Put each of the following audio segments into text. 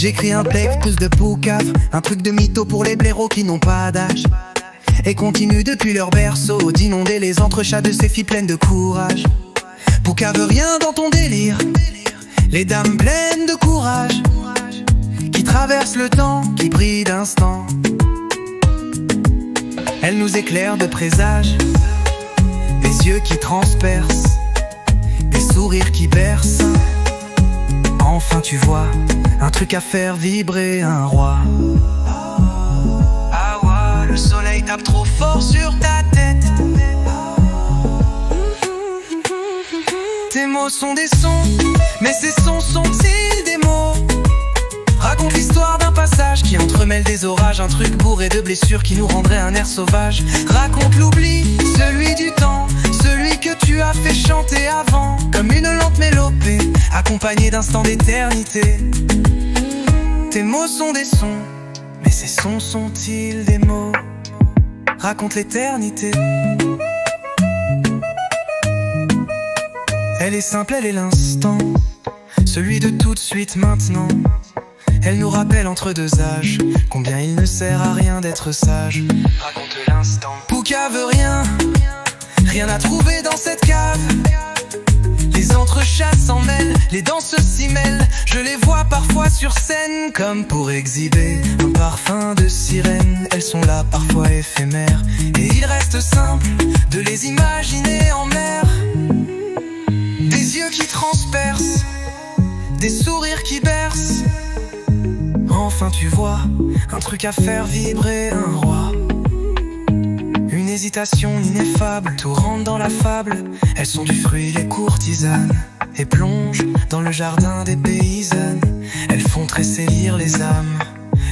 J'écris un texte plus de poucave, un truc de mytho pour les blaireaux qui n'ont pas d'âge, et continuent depuis leur berceau d'inonder les entrechats de ces filles pleines de courage. Poucave rien dans ton délire, les dames pleines de courage, qui traversent le temps, qui brillent d'instant. Elles nous éclairent de présages, des yeux qui transpercent, des sourires qui bercent. Enfin tu vois, un truc à faire vibrer un roi. Ah ouais, le soleil tape trop fort sur ta tête. Tes mots sont des sons, mais ces sons sont-ils des mots? Raconte l'histoire d'un passage qui entremêle des orages, un truc bourré de blessures qui nous rendrait un air sauvage. Raconte l'oubli, celui du temps, celui que tu as fait chanter avant, comme une lente mélopée, accompagnée d'instants d'éternité. Tes mots sont des sons, mais ces sons sont-ils des mots? Raconte l'éternité. Elle est simple, elle est l'instant, celui de tout de suite maintenant. Elle nous rappelle entre deux âges combien il ne sert à rien d'être sage. Raconte l'instant. Poucave rien, rien à trouver dans cette cave. Les entrechats s'en mêlent, les danseuses s'y mêlent. Je les vois parfois sur scène comme pour exhiber un parfum de sirène. Elles sont là parfois éphémères, et il reste simple de les imaginer en mer. Des yeux qui transpercent, des sourires qui bercent. Enfin tu vois, un truc à faire vibrer un roi. Une hésitation ineffable, tout rentre dans la fable. Elles sont du fruit les courtisanes, et plongent dans le jardin des paysannes. Elles font tressaillir les âmes,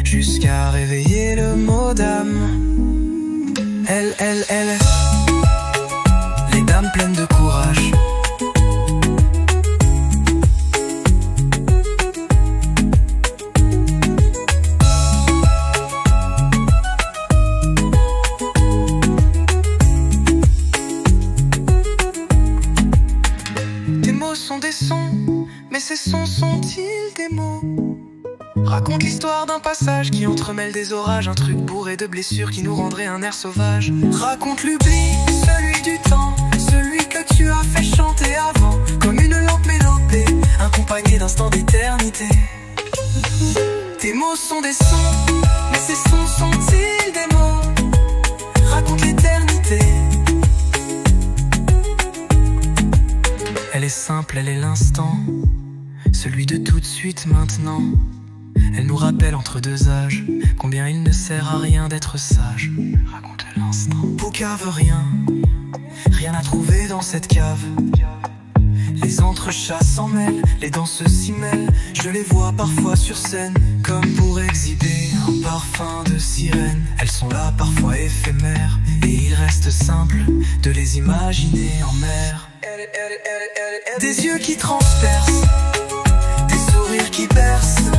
jusqu'à réveiller le mot d'âme. Elles, les dames pleines de courage. Sont des sons, mais ces sons sont-ils des mots? Raconte l'histoire d'un passage qui entremêle des orages, un truc bourré de blessures qui nous rendrait un air sauvage. Raconte l'oubli, celui du temps, celui que tu as fait chanter avant, comme une lente mélopée, accompagnée d'instants d'éternité. Tes mots sont des sons, mais ces sons sont-ils des mots? Raconte l'éternité. Elle est simple, elle est l'instant, celui de tout de suite maintenant. Elle nous rappelle entre deux âges combien il ne sert à rien d'être sage. Raconte l'instant. Poucave rien, rien à trouver dans cette cave. Les entrechats s'en mêlent, les danseuses s'y mêlent. Je les vois parfois sur scène comme pour exhiber un parfum de sirène. Elles sont là parfois éphémères, et il reste simple de les imaginer en mer. Des yeux qui transpercent, des sourires qui bercent.